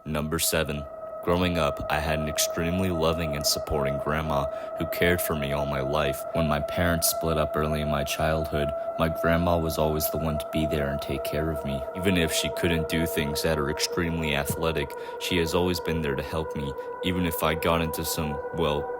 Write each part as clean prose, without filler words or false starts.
Number 7. Growing up, I had an extremely loving and supporting grandma who cared for me all my life. When my parents split up early in my childhood, my grandma was always the one to be there and take care of me. Even if she couldn't do things that are extremely athletic, she has always been there to help me, even if I got into some,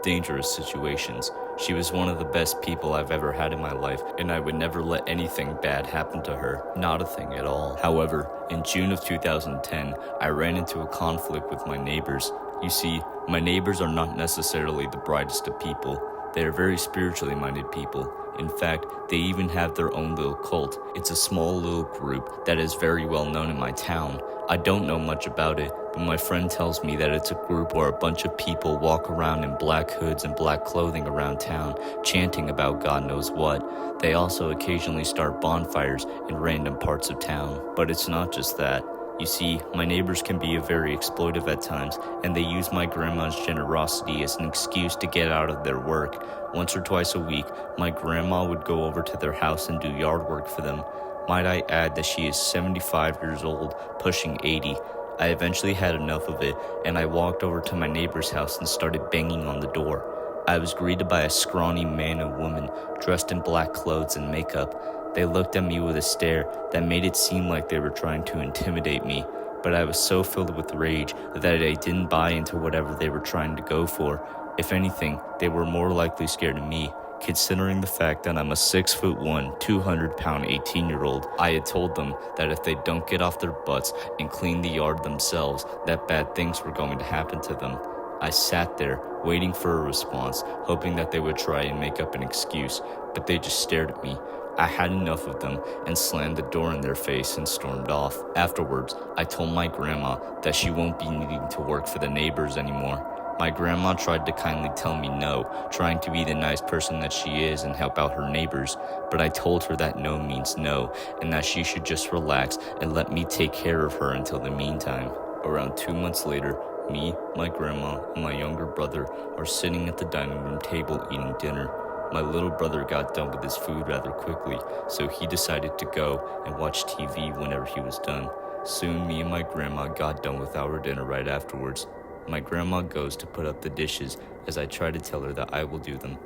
dangerous situations. She was one of the best people I've ever had in my life, and I would never let anything bad happen to her. Not a thing at all. However, in June of 2010, I ran into a conflict with my neighbors. You see, my neighbors are not necessarily the brightest of people. They are very spiritually minded people. In fact, they even have their own little cult. It's a small little group that is very well known in my town. I don't know much about it, but my friend tells me that it's a group where a bunch of people walk around in black hoods and black clothing around town, chanting about God knows what. They also occasionally start bonfires in random parts of town. But it's not just that. You see, my neighbors can be very exploitive at times, and they use my grandma's generosity as an excuse to get out of their work. Once or twice a week, my grandma would go over to their house and do yard work for them. Might I add that she is 75 years old, pushing 80. I eventually had enough of it, and I walked over to my neighbor's house and started banging on the door. I was greeted by a scrawny man and woman dressed in black clothes and makeup. They looked at me with a stare that made it seem like they were trying to intimidate me, but I was so filled with rage that I didn't buy into whatever they were trying to go for. If anything, they were more likely scared of me, considering the fact that I'm a 6'1", 200-pound 18-year-old. I had told them that if they don't get off their butts and clean the yard themselves, that bad things were going to happen to them. I sat there, waiting for a response, hoping that they would try and make up an excuse, but they just stared at me. I had enough of them and slammed the door in their face and stormed off. Afterwards, I told my grandma that she won't be needing to work for the neighbors anymore. My grandma tried to kindly tell me no, trying to be the nice person that she is and help out her neighbors, but I told her that no means no, and that she should just relax and let me take care of her until the meantime. Around 2 months later, me, my grandma, and my younger brother are sitting at the dining room table eating dinner. My little brother got done with his food rather quickly, so he decided to go and watch TV whenever he was done. Soon, me and my grandma got done with our dinner right afterwards. My grandma goes to put up the dishes as I try to tell her that I will do them.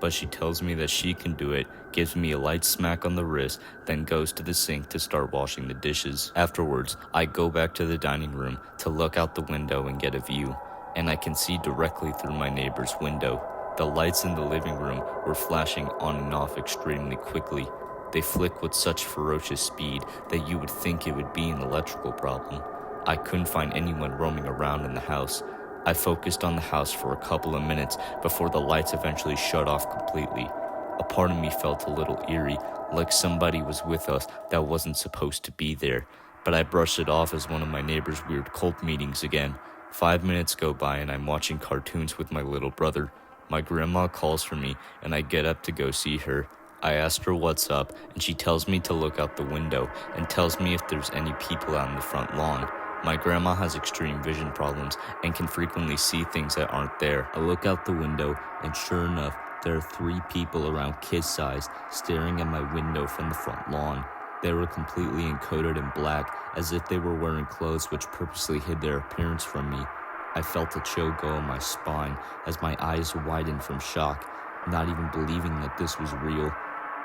But she tells me that she can do it, gives me a light smack on the wrist, then goes to the sink to start washing the dishes. Afterwards, I go back to the dining room to look out the window and get a view, and I can see directly through my neighbor's window. The lights in the living room were flashing on and off extremely quickly. They flick with such ferocious speed that you would think it would be an electrical problem. I couldn't find anyone roaming around in the house. I focused on the house for a couple of minutes before the lights eventually shut off completely. A part of me felt a little eerie, like somebody was with us that wasn't supposed to be there, but I brushed it off as one of my neighbor's weird cult meetings again. 5 minutes go by and I'm watching cartoons with my little brother. My grandma calls for me and I get up to go see her. I ask her what's up and she tells me to look out the window and tells me if there's any people out in the front lawn. My grandma has extreme vision problems and can frequently see things that aren't there. I look out the window and sure enough, there are 3 people around kid-sized staring at my window from the front lawn. They were completely encoded in black, as if they were wearing clothes which purposely hid their appearance from me. I felt a chill go on my spine as my eyes widened from shock, not even believing that this was real.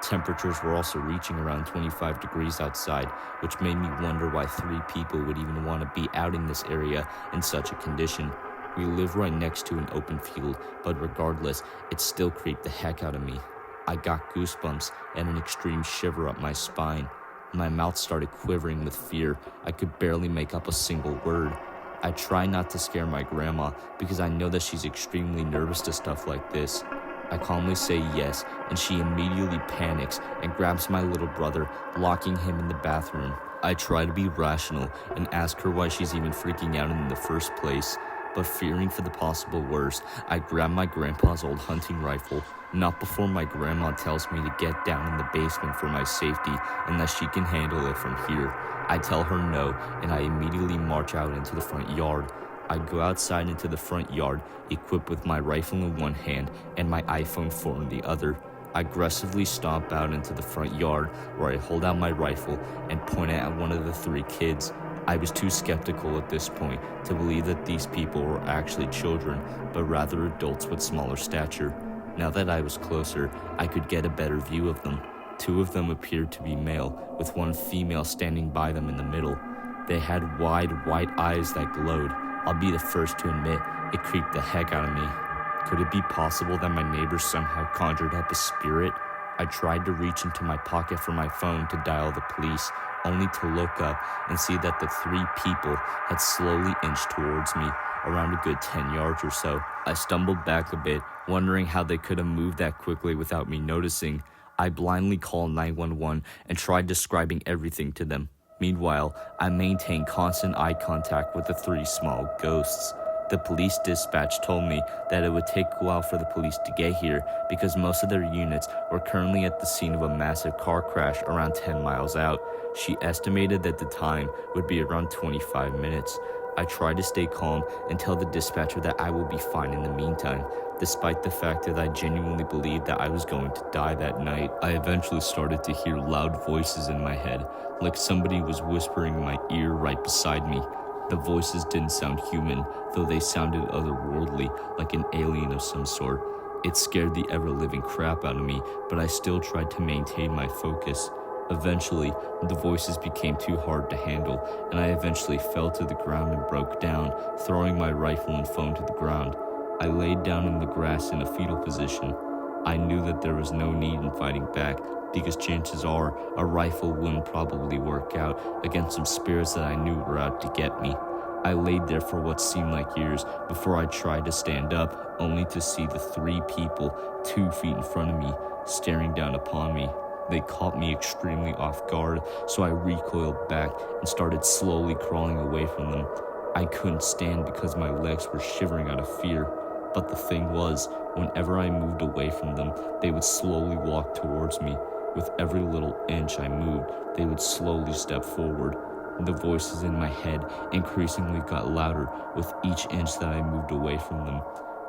Temperatures were also reaching around 25 degrees outside, which made me wonder why 3 people would even want to be out in this area in such a condition. We live right next to an open field, but regardless, it still creeped the heck out of me. I got goosebumps and an extreme shiver up my spine. My mouth started quivering with fear. I could barely make up a single word. I try not to scare my grandma because I know that she's extremely nervous to stuff like this. I calmly say yes, and she immediately panics and grabs my little brother, locking him in the bathroom. I try to be rational and ask her why she's even freaking out in the first place, but fearing for the possible worst, I grab my grandpa's old hunting rifle, not before my grandma tells me to get down in the basement for my safety and that she can handle it from here. I tell her no, and I immediately march out into the front yard. I go outside into the front yard, equipped with my rifle in one hand and my iPhone 4 in the other. I aggressively stomp out into the front yard where I hold out my rifle and point it at one of the 3 kids. I was too skeptical at this point to believe that these people were actually children, but rather adults with smaller stature. Now that I was closer, I could get a better view of them. Two of them appeared to be male, with one female standing by them in the middle. They had wide, white eyes that glowed. I'll be the first to admit, it creeped the heck out of me. Could it be possible that my neighbors somehow conjured up a spirit? I tried to reach into my pocket for my phone to dial the police, only to look up and see that the three people had slowly inched towards me, around a good 10 yards or so. I stumbled back a bit, wondering how they could have moved that quickly without me noticing. I blindly called 911 and tried describing everything to them. Meanwhile, I maintained constant eye contact with the three small ghosts. The police dispatch told me that it would take a while for the police to get here because most of their units were currently at the scene of a massive car crash around 10 miles out. She estimated that the time would be around 25 minutes. I tried to stay calm and tell the dispatcher that I will be fine in the meantime, despite the fact that I genuinely believed that I was going to die that night. I eventually started to hear loud voices in my head, like somebody was whispering in my ear right beside me. The voices didn't sound human, though they sounded otherworldly, like an alien of some sort. It scared the ever-living crap out of me, but I still tried to maintain my focus. Eventually, the voices became too hard to handle, and I eventually fell to the ground and broke down, throwing my rifle and phone to the ground. I laid down in the grass in a fetal position. I knew that there was no need in fighting back, because chances are a rifle wouldn't probably work out against some spirits that I knew were out to get me. I laid there for what seemed like years before I tried to stand up, only to see the three people 2 feet in front of me, staring down upon me. They caught me extremely off guard, so I recoiled back and started slowly crawling away from them. I couldn't stand because my legs were shivering out of fear. But the thing was, whenever I moved away from them, they would slowly walk towards me. With every little inch I moved, they would slowly step forward. The voices in my head increasingly got louder with each inch that I moved away from them.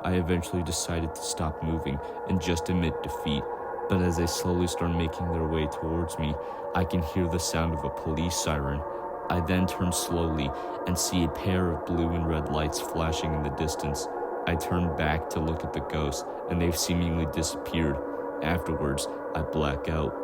I eventually decided to stop moving and just admit defeat. But as they slowly start making their way towards me, I can hear the sound of a police siren. I then turn slowly and see a pair of blue and red lights flashing in the distance. I turn back to look at the ghosts, and they've seemingly disappeared. Afterwards, I black out.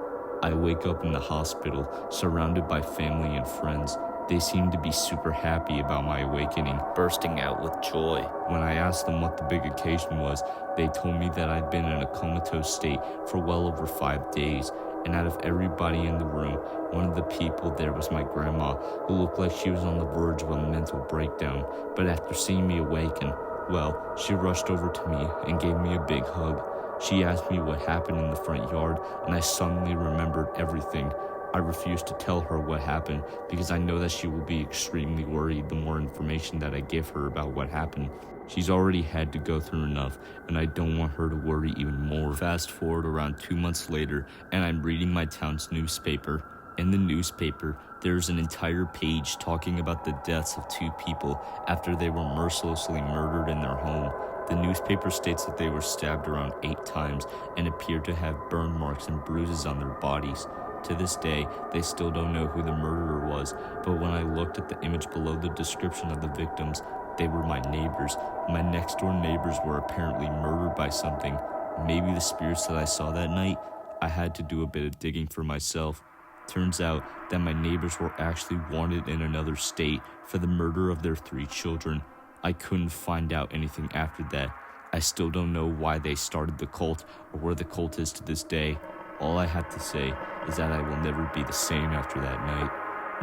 I wake up in the hospital, surrounded by family and friends. They seem to be super happy about my awakening, bursting out with joy. When I asked them what the big occasion was, they told me that I'd been in a comatose state for well over 5 days, and out of everybody in the room, one of the people there was my grandma, who looked like she was on the verge of a mental breakdown. But after seeing me awaken, well, she rushed over to me and gave me a big hug. She asked me what happened in the front yard, and I suddenly remembered everything. I refused to tell her what happened because I know that she will be extremely worried the more information that I give her about what happened. She's already had to go through enough, and I don't want her to worry even more. Fast forward around 2 months later, and I'm reading my town's newspaper. In the newspaper, there's an entire page talking about the deaths of 2 people after they were mercilessly murdered in their home. The newspaper states that they were stabbed around 8 times and appeared to have burn marks and bruises on their bodies. To this day, they still don't know who the murderer was, but when I looked at the image below the description of the victims, they were my neighbors. My next door neighbors were apparently murdered by something. Maybe the spirits that I saw that night? I had to do a bit of digging for myself. Turns out that my neighbors were actually wanted in another state for the murder of their 3 children. I couldn't find out anything after that. I still don't know why they started the cult or where the cult is to this day. All I have to say is that I will never be the same after that night.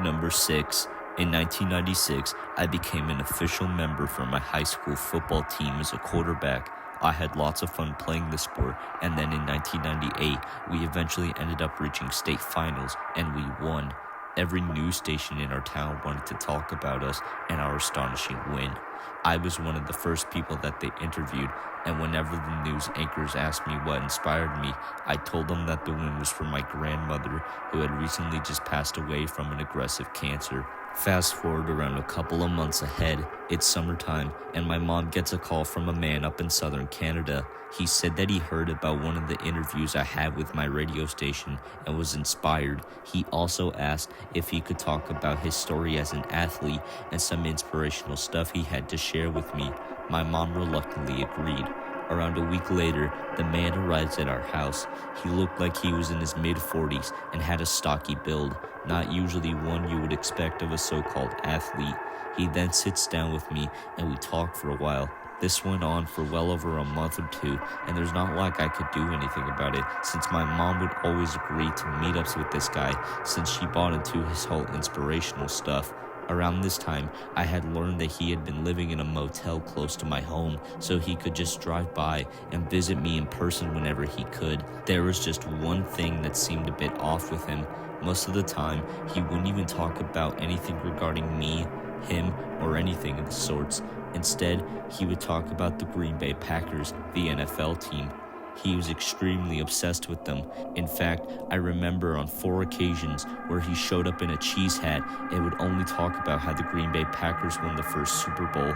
Number 6. In 1996, I became an official member for my high school football team as a quarterback. I had lots of fun playing the sport, and then in 1998, we eventually ended up reaching state finals, and we won. Every news station in our town wanted to talk about us and our astonishing win. I was one of the first people that they interviewed, and whenever the news anchors asked me what inspired me, I told them that the win was from my grandmother, who had recently just passed away from an aggressive cancer. Fast forward around a couple of months ahead, it's summertime, and my mom gets a call from a man up in southern Canada. He said that he heard about one of the interviews I had with my radio station and was inspired. He also asked if he could talk about his story as an athlete and some inspirational stuff he had to share with me. My mom reluctantly agreed. Around a week later, the man arrives at our house. He looked like he was in his mid-40s and had a stocky build, not usually one you would expect of a so-called athlete. He then sits down with me and we talk for a while. This went on for well over a month or two, and there's not like I could do anything about it since my mom would always agree to meetups with this guy since she bought into his whole inspirational stuff. Around this time, I had learned that he had been living in a motel close to my home, so he could just drive by and visit me in person whenever he could. There was just one thing that seemed a bit off with him. Most of the time, he wouldn't even talk about anything regarding me, him, or anything of the sorts. Instead, he would talk about the Green Bay Packers, the NFL team. He was extremely obsessed with them. In fact, I remember on 4 occasions where he showed up in a cheese hat and would only talk about how the Green Bay Packers won the first Super Bowl.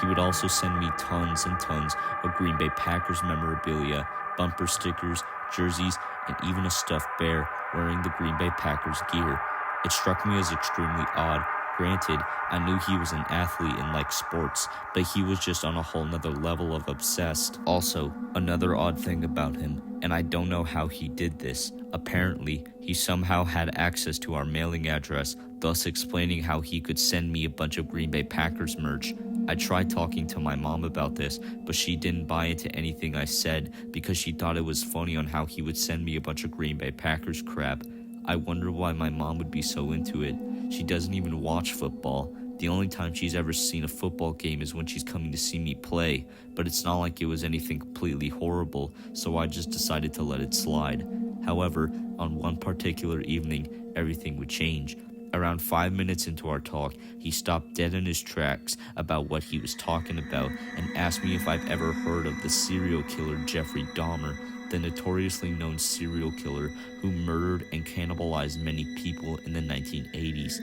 He would also send me tons and tons of Green Bay Packers memorabilia, bumper stickers, jerseys, and even a stuffed bear wearing the Green Bay Packers gear. It struck me as extremely odd. Granted, I knew he was an athlete and liked sports, but he was just on a whole nother level of obsessed. Also, another odd thing about him, and I don't know how he did this, apparently, he somehow had access to our mailing address, thus explaining how he could send me a bunch of Green Bay Packers merch. I tried talking to my mom about this, but she didn't buy into anything I said because she thought it was funny on how he would send me a bunch of Green Bay Packers crap. I wonder why my mom would be so into it. She doesn't even watch football. The only time she's ever seen a football game is when she's coming to see me play, but it's not like it was anything completely horrible, so I just decided to let it slide. However, on one particular evening, everything would change. Around 5 minutes into our talk, he stopped dead in his tracks about what he was talking about and asked me if I've ever heard of the serial killer Jeffrey Dahmer, the notoriously known serial killer who murdered and cannibalized many people in the 1980s.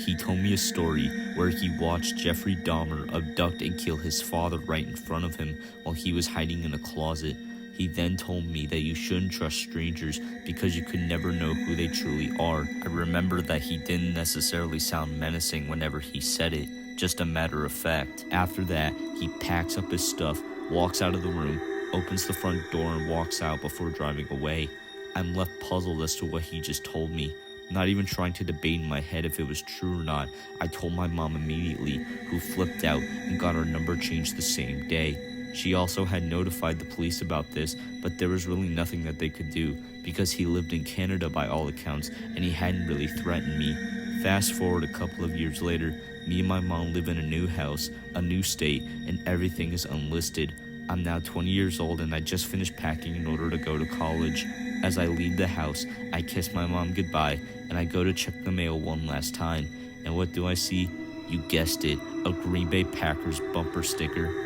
He told me a story where he watched Jeffrey Dahmer abduct and kill his father right in front of him while he was hiding in a closet. He then told me that you shouldn't trust strangers because you could never know who they truly are. I remember that he didn't necessarily sound menacing whenever he said it, just a matter of fact. After that, he packs up his stuff, walks out of the room, opens the front door and walks out before driving away. I'm left puzzled as to what he just told me. Not even trying to debate in my head if it was true or not, I told my mom immediately, who flipped out and got our number changed the same day. She also had notified the police about this, but there was really nothing that they could do because he lived in Canada by all accounts and he hadn't really threatened me. Fast forward a couple of years later, me and my mom live in a new house, a new state, and everything is unlisted. I'm now 20 years old and I just finished packing in order to go to college. As I leave the house, I kiss my mom goodbye and I go to check the mail one last time. And what do I see? You guessed it, a Green Bay Packers bumper sticker.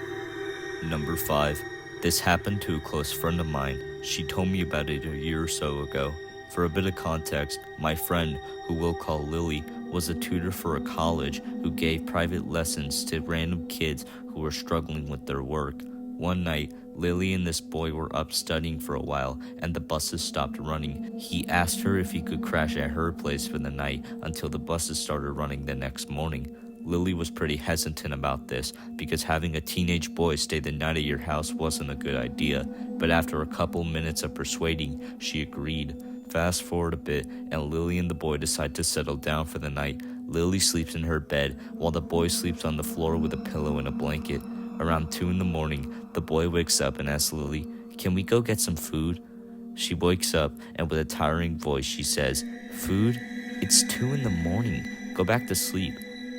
Number 5. This happened to a close friend of mine. She told me about it a year or so ago. For a bit of context, my friend, who we'll call Lily, was a tutor for a college who gave private lessons to random kids who were struggling with their work. One night, Lily and this boy were up studying for a while, and the buses stopped running. He asked her if he could crash at her place for the night until the buses started running the next morning. Lily was pretty hesitant about this because having a teenage boy stay the night at your house wasn't a good idea, but after a couple minutes of persuading, she agreed. Fast forward a bit, and Lily and the boy decide to settle down for the night. Lily sleeps in her bed, while the boy sleeps on the floor with a pillow and a blanket. Around 2 a.m, the boy wakes up and asks Lily, "Can we go get some food?" She wakes up, and with a tiring voice, she says, "Food? It's 2 a.m. Go back to sleep."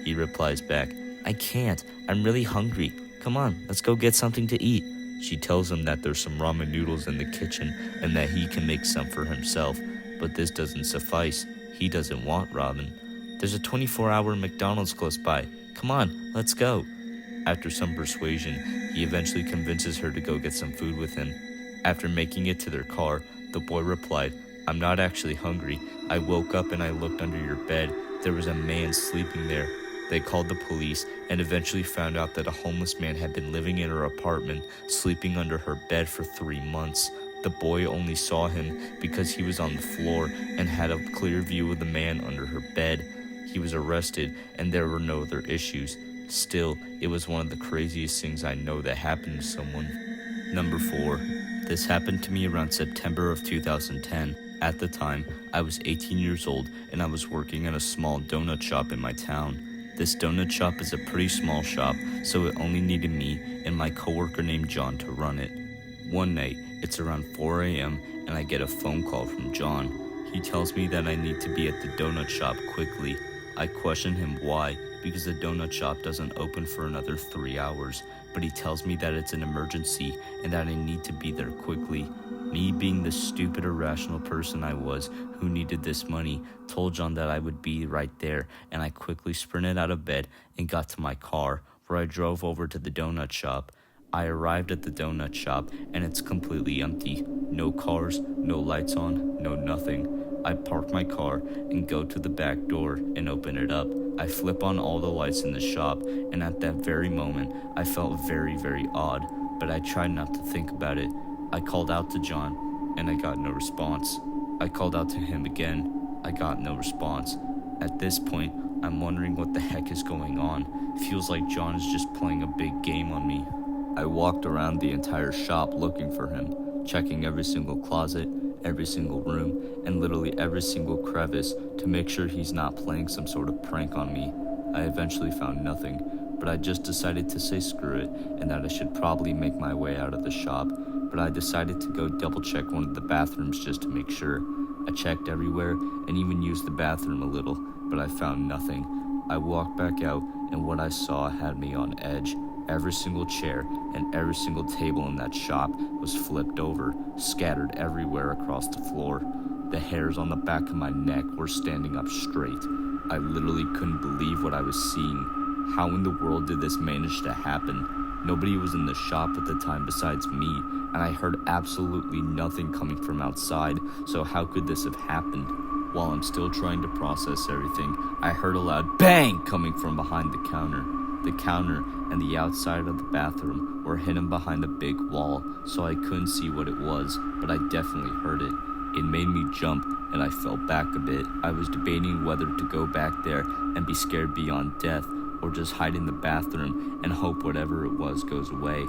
He replies back, "I can't. I'm really hungry. Come on, let's go get something to eat." She tells him that there's some ramen noodles in the kitchen and that he can make some for himself, but this doesn't suffice. He doesn't want ramen. "There's a 24-hour McDonald's close by. Come on, let's go." After some persuasion, he eventually convinces her to go get some food with him. After making it to their car, the boy replied, "I'm not actually hungry. I woke up and I looked under your bed. there was a man sleeping there. They called the police and eventually found out that a homeless man had been living in her apartment, sleeping under her bed for 3 months. The boy only saw him because he was on the floor and had a clear view of the man under her bed. He was arrested and there were no other issues. Still, it was one of the craziest things I know that happened to someone. Number 4. This happened to me around September of 2010. At the time, I was 18 years old and I was working at a small donut shop in my town. This donut shop is a pretty small shop, so it only needed me and my coworker named John to run it. One night, it's around 4 a.m. and I get a phone call from John. He tells me that I need to be at the donut shop quickly. I question him why, because the donut shop doesn't open for another 3 hours, but he tells me that it's an emergency and that I need to be there quickly. Me, being the stupid, irrational person I was who needed this money, told John that I would be right there, and I quickly sprinted out of bed and got to my car, where I drove over to the donut shop. I arrived at the donut shop, and it's completely empty. No cars, no lights on, no nothing. I park my car and go to the back door and open it up. I flip on all the lights in the shop, and at that very moment, I felt very, very odd, but I tried not to think about it. I called out to John, and I got no response. I called out to him again. I got no response. At this point, I'm wondering what the heck is going on. Feels like John is just playing a big game on me. I walked around the entire shop looking for him, checking every single closet, every single room, and literally every single crevice to make sure he's not playing some sort of prank on me. I eventually found nothing, but I just decided to say screw it and that I should probably make my way out of the shop. But I decided to go double check one of the bathrooms just to make sure. I checked everywhere and even used the bathroom a little, but I found nothing. I walked back out and what I saw had me on edge. Every single chair and every single table in that shop was flipped over, scattered everywhere across the floor. The hairs on the back of my neck were standing up straight. I literally couldn't believe what I was seeing. How in the world did this manage to happen? Nobody was in the shop at the time besides me, and I heard absolutely nothing coming from outside, so how could this have happened? While I'm still trying to process everything, I heard a loud bang coming from behind the counter. The counter and the outside of the bathroom were hidden behind a big wall, so I couldn't see what it was, but I definitely heard it. It made me jump, and I fell back a bit. I was debating whether to go back there and be scared beyond death, or just hide in the bathroom and hope whatever it was goes away.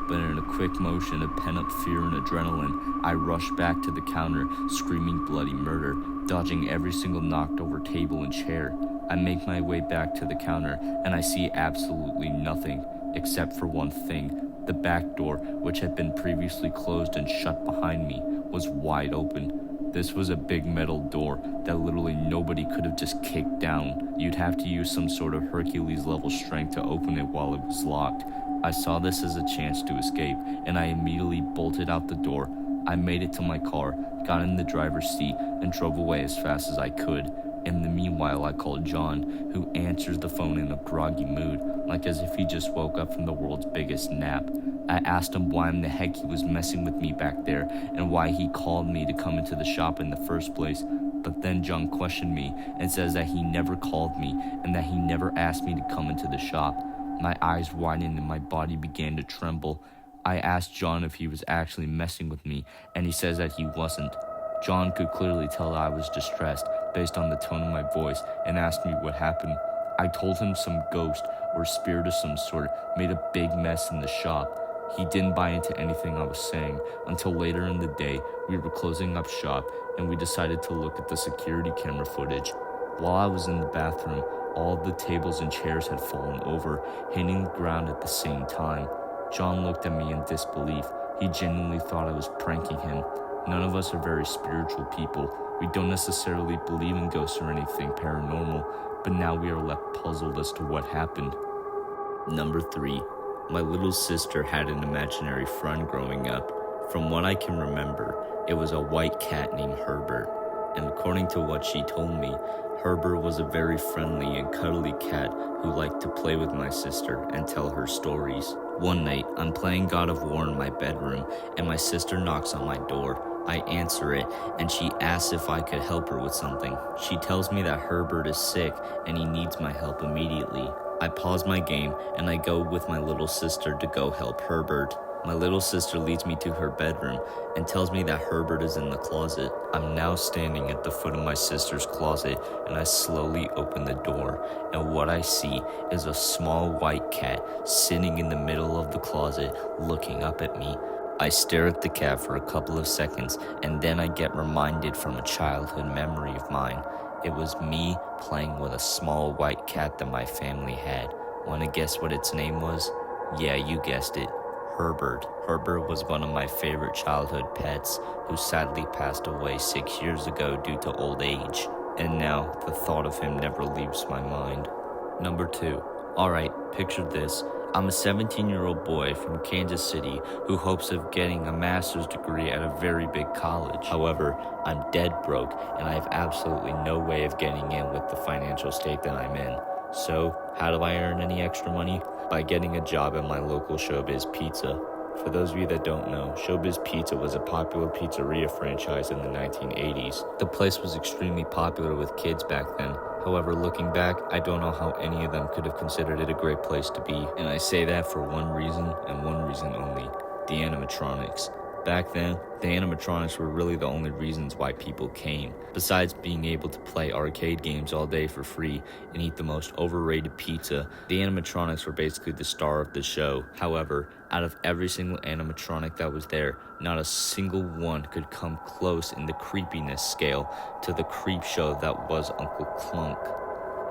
But in a quick motion of pent-up fear and adrenaline, I rushed back to the counter, screaming bloody murder, dodging every single knocked-over table and chair. I make my way back to the counter, and I see absolutely nothing, except for one thing. The back door, which had been previously closed and shut behind me, was wide open. This was a big metal door that literally nobody could have just kicked down. You'd have to use some sort of Hercules-level strength to open it while it was locked. I saw this as a chance to escape, and I immediately bolted out the door. I made it to my car, got in the driver's seat, and drove away as fast as I could. In the meanwhile, I called John, who answers the phone in a groggy mood, like as if he just woke up from the world's biggest nap. I asked him why in the heck he was messing with me back there, and why he called me to come into the shop in the first place. But then John questioned me and says that he never called me, and that he never asked me to come into the shop. My eyes widened and my body began to tremble. I asked John if he was actually messing with me, and he says that he wasn't. John could clearly tell I was distressed based on the tone of my voice and asked me what happened. I told him some ghost or spirit of some sort made a big mess in the shop. He didn't buy into anything I was saying until later in the day we were closing up shop and we decided to look at the security camera footage. While I was in the bathroom, all of the tables and chairs had fallen over, hitting the ground at the same time. John looked at me in disbelief. He genuinely thought I was pranking him. None of us are very spiritual people. We don't necessarily believe in ghosts or anything paranormal, but now we are left puzzled as to what happened. Number 3. My little sister had an imaginary friend growing up. From what I can remember, it was a white cat named Herbert. And according to what she told me, Herbert was a very friendly and cuddly cat who liked to play with my sister and tell her stories. One night, I'm playing God of War in my bedroom, and my sister knocks on my door. I answer it, and she asks if I could help her with something. She tells me that Herbert is sick and he needs my help immediately. I pause my game and I go with my little sister to go help Herbert. My little sister leads me to her bedroom and tells me that Herbert is in the closet. I'm now standing at the foot of my sister's closet and I slowly open the door, and what I see is a small white cat sitting in the middle of the closet looking up at me. I stare at the cat for a couple of seconds and then I get reminded from a childhood memory of mine. It was me playing with a small white cat that my family had. Want to guess what its name was? Yeah, you guessed it. Herbert. Herbert was one of my favorite childhood pets who sadly passed away 6 years ago due to old age. And now the thought of him never leaves my mind. Number 2. Alright, picture this. I'm a 17-year-old boy from Kansas City who hopes of getting a master's degree at a very big college. However, I'm dead broke and I have absolutely no way of getting in with the financial state that I'm in. So, how do I earn any extra money? By getting a job at my local Showbiz Pizza. For those of you that don't know, Showbiz Pizza was a popular pizzeria franchise in the 1980s. The place was extremely popular with kids back then. However, looking back, I don't know how any of them could have considered it a great place to be. And I say that for one reason and one reason only: the animatronics. Back then, the animatronics were really the only reasons why people came. Besides being able to play arcade games all day for free and eat the most overrated pizza, the animatronics were basically the star of the show. However, out of every single animatronic that was there, not a single one could come close in the creepiness scale to the creep show that was Uncle Clunk.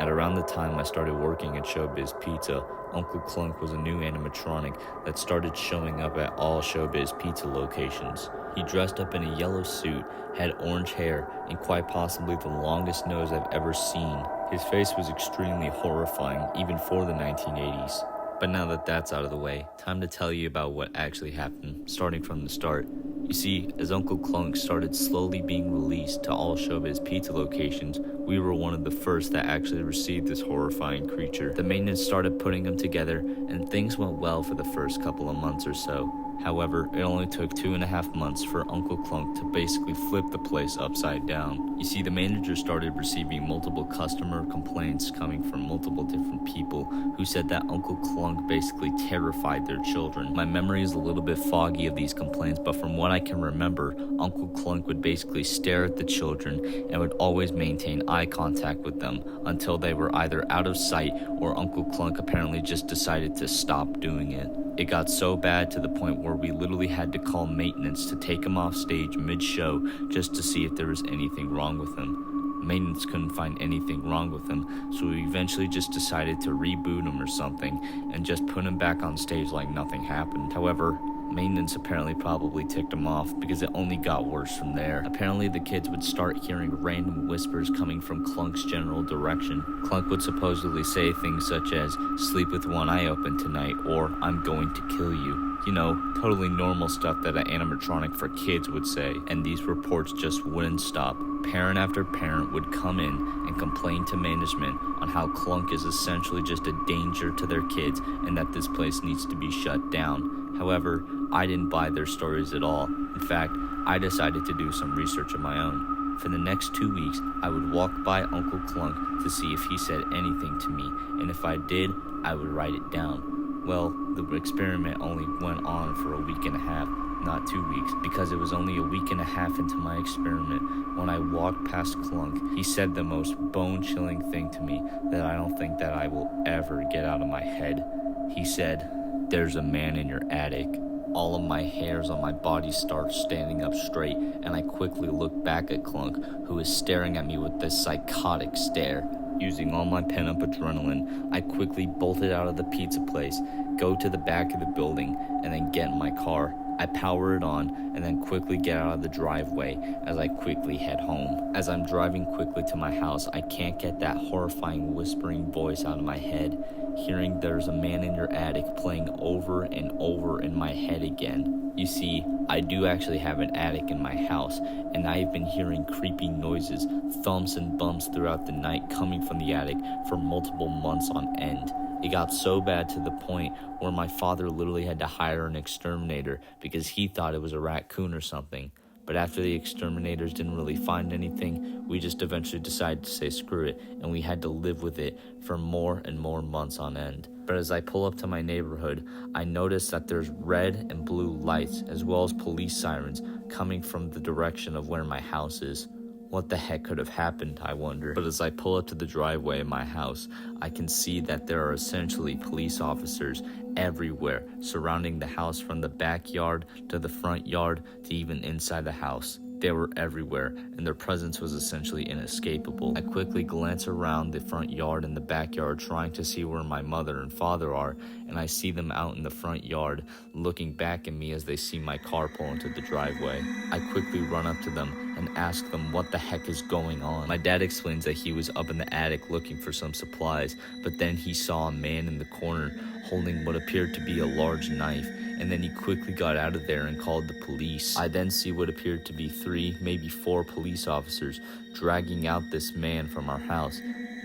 At around the time I started working at Showbiz Pizza, Uncle Clunk was a new animatronic that started showing up at all Showbiz Pizza locations. He dressed up in a yellow suit, had orange hair, and quite possibly the longest nose I've ever seen. His face was extremely horrifying, even for the 1980s. But now that that's out of the way, time to tell you about what actually happened, starting from the start. You see, as Uncle Clunk started slowly being released to all Showbiz Pizza locations, we were one of the first that actually received this horrifying creature. The maintenance started putting them together, and things went well for the first couple of months or so. However, it only took 2.5 months for Uncle Clunk to basically flip the place upside down. You see, the manager started receiving multiple customer complaints coming from multiple different people who said that Uncle Clunk basically terrified their children. My memory is a little bit foggy of these complaints, but from what I can remember, Uncle Clunk would basically stare at the children and would always maintain eye contact with them until they were either out of sight or Uncle Clunk apparently just decided to stop doing it. It got so bad to the point where we literally had to call maintenance to take him off stage mid-show just to see if there was anything wrong with him. Maintenance couldn't find anything wrong with him, so we eventually just decided to reboot him or something and just put him back on stage like nothing happened. However, maintenance apparently probably ticked him off because it only got worse from there. Apparently the kids would start hearing random whispers coming from Clunk's general direction. Clunk would supposedly say things such as, "Sleep with one eye open tonight," or "I'm going to kill you." You know, totally normal stuff that an animatronic for kids would say. And these reports just wouldn't stop. Parent after parent would come in and complain to management on how Clunk is essentially just a danger to their kids and that this place needs to be shut down. However, I didn't buy their stories at all. In fact, I decided to do some research of my own. For the next 2 weeks, I would walk by Uncle Clunk to see if he said anything to me, and if I did, I would write it down. Well, the experiment only went on for a week and a half, not 2 weeks, because it was only a week and a half into my experiment when I walked past Clunk. He said the most bone-chilling thing to me that I don't think that I will ever get out of my head. He said, "There's a man in your attic." All of my hairs on my body start standing up straight, and I quickly look back at Clunk, who is staring at me with this psychotic stare. Using all my pent-up adrenaline, I quickly bolted out of the pizza place, go to the back of the building, and then get in my car. I power it on, and then quickly get out of the driveway as I quickly head home. As I'm driving quickly to my house, I can't get that horrifying whispering voice out of my head, hearing "There's a man in your attic" playing over and over in my head again. You see, I do actually have an attic in my house, and I've been hearing creepy noises, thumps and bumps throughout the night coming from the attic for multiple months on end. It got so bad to the point where my father literally had to hire an exterminator because he thought it was a raccoon or something. But after the exterminators didn't really find anything, we just eventually decided to say screw it, and we had to live with it for more and more months on end. But as I pull up to my neighborhood, I notice that there's red and blue lights as well as police sirens coming from the direction of where my house is. What the heck could have happened, I wonder? But as I pull up to the driveway of my house, I can see that there are essentially police officers everywhere, surrounding the house from the backyard to the front yard to even inside the house. They were everywhere, and their presence was essentially inescapable. I quickly glance around the front yard and the backyard, trying to see where my mother and father are, and I see them out in the front yard, looking back at me as they see my car pull into the driveway. I quickly run up to them and ask them what the heck is going on. My dad explains that he was up in the attic looking for some supplies, but then he saw a man in the corner holding what appeared to be a large knife, and then he quickly got out of there and called the police. I then see what appeared to be 3, maybe 4 police officers dragging out this man from our house.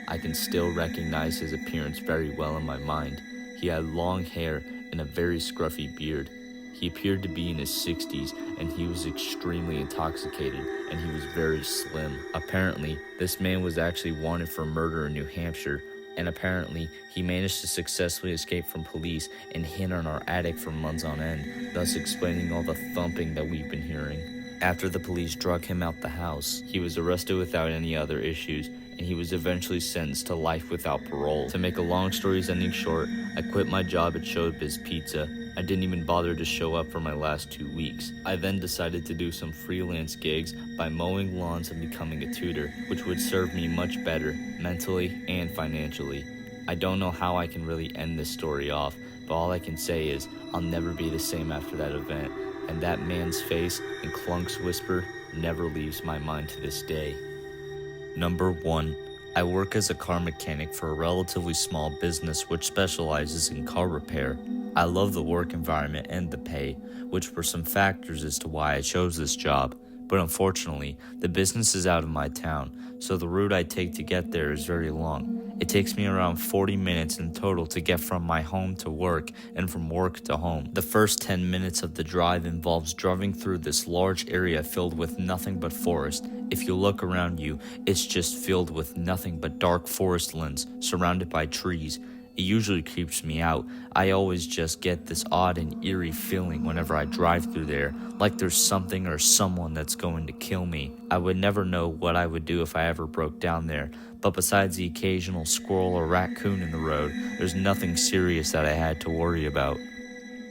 I can still recognize his appearance very well in my mind. He had long hair and a very scruffy beard. He appeared to be in his 60s, and he was extremely intoxicated, and he was very slim. Apparently, this man was actually wanted for murder in New Hampshire, and apparently he managed to successfully escape from police and hid in our attic for months on end, thus explaining all the thumping that we've been hearing. After the police drug him out the house, he was arrested without any other issues, and he was eventually sentenced to life without parole. To make a long story's ending short, I quit my job at Showbiz Pizza. I didn't even bother to show up for my last 2 weeks. I then decided to do some freelance gigs by mowing lawns and becoming a tutor, which would serve me much better, mentally and financially. I don't know how I can really end this story off, but all I can say is I'll never be the same after that event, and that man's face and Clunk's whisper never leaves my mind to this day. Number 1. I work as a car mechanic for a relatively small business which specializes in car repair. I love the work environment and the pay, which were some factors as to why I chose this job. But unfortunately, the business is out of my town, so the route I take to get there is very long. It takes me around 40 minutes in total to get from my home to work and from work to home. The first 10 minutes of the drive involves driving through this large area filled with nothing but forest. If you look around you, it's just filled with nothing but dark forest lands surrounded by trees. It usually creeps me out. I always just get this odd and eerie feeling whenever I drive through there, like there's something or someone that's going to kill me. I would never know what I would do if I ever broke down there, but besides the occasional squirrel or raccoon in the road, there's nothing serious that I had to worry about.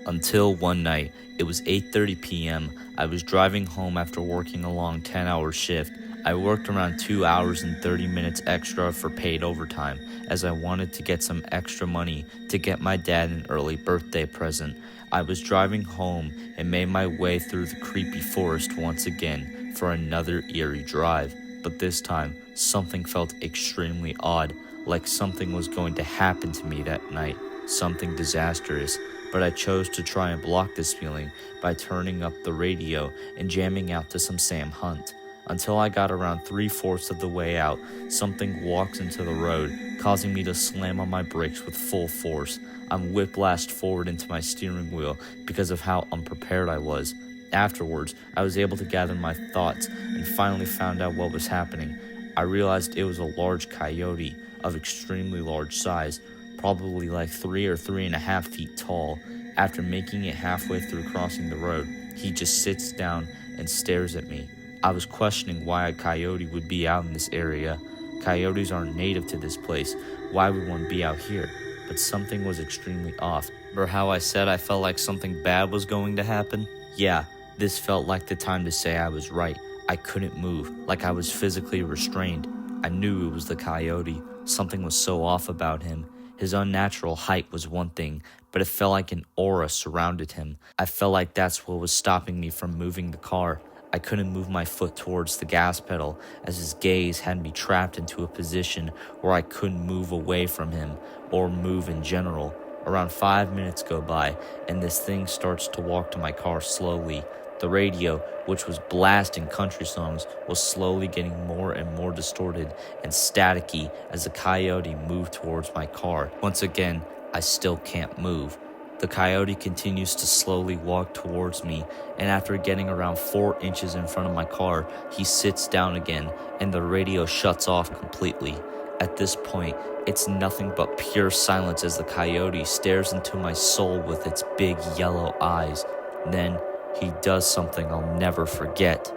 Until one night, it was 8:30 p.m. I was driving home after working a long 10-hour shift. I worked around 2 hours and 30 minutes extra for paid overtime, as I wanted to get some extra money to get my dad an early birthday present. I was driving home and made my way through the creepy forest once again for another eerie drive, but this time something felt extremely odd, like something was going to happen to me that night, something disastrous. But I chose to try and block this feeling by turning up the radio and jamming out to some Sam Hunt. Until I got around 3/4 of the way out, something walks into the road, causing me to slam on my brakes with full force. I'm whiplashed forward into my steering wheel because of how unprepared I was. Afterwards, I was able to gather my thoughts and finally found out what was happening. I realized it was a large coyote of extremely large size, probably like 3 or 3.5 feet tall. After making it halfway through crossing the road, he just sits down and stares at me. I was questioning why a coyote would be out in this area. Coyotes aren't native to this place. Why would one be out here? But something was extremely off. Remember how I said I felt like something bad was going to happen? Yeah, this felt like the time to say I was right. I couldn't move, like I was physically restrained. I knew it was the coyote. Something was so off about him. His unnatural height was one thing, but it felt like an aura surrounded him. I felt like that's what was stopping me from moving the car. I couldn't move my foot towards the gas pedal, as his gaze had me trapped into a position where I couldn't move away from him, or move in general. Around 5 minutes go by, and this thing starts to walk to my car slowly. The radio, which was blasting country songs, was slowly getting more and more distorted and staticky as the coyote moved towards my car. Once again, I still can't move. The coyote continues to slowly walk towards me, and after getting around 4 inches in front of my car, he sits down again, and the radio shuts off completely. At this point, it's nothing but pure silence as the coyote stares into my soul with its big yellow eyes. Then, he does something I'll never forget.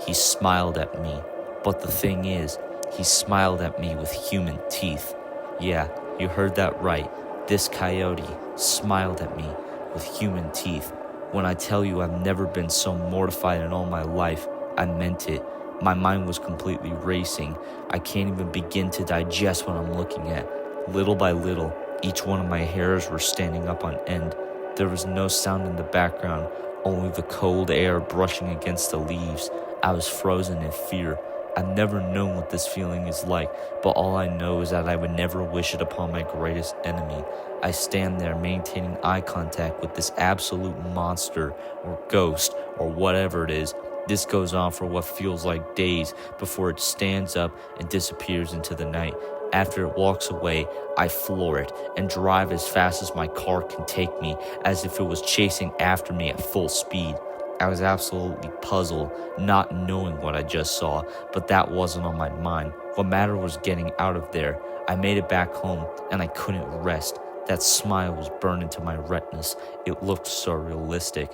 He smiled at me, but the thing is, he smiled at me with human teeth. Yeah, you heard that right. This coyote smiled at me with human teeth. When I tell you I've never been so mortified in all my life, I meant it. My mind was completely racing. I can't even begin to digest what I'm looking at. Little by little, each one of my hairs were standing up on end. There was no sound in the background, only the cold air brushing against the leaves. I was frozen in fear. I've never known what this feeling is like, but all I know is that I would never wish it upon my greatest enemy. I stand there maintaining eye contact with this absolute monster, or ghost, or whatever it is. This goes on for what feels like days before it stands up and disappears into the night. After it walks away, I floor it and drive as fast as my car can take me, as if it was chasing after me at full speed. I was absolutely puzzled, not knowing what I just saw, but that wasn't on my mind. What mattered was getting out of there. I made it back home, and I couldn't rest. That smile was burned into my retinas. It looked so realistic.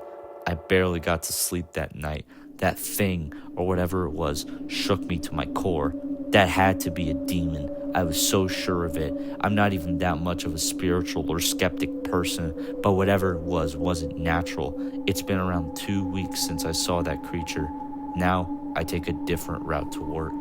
I barely got to sleep that night. That thing, or whatever it was, shook me to my core. That had to be a demon. I was so sure of it. I'm not even that much of a spiritual or skeptic person, but whatever it was wasn't natural. It's been around 2 weeks since I saw that creature. Now, I take a different route to work.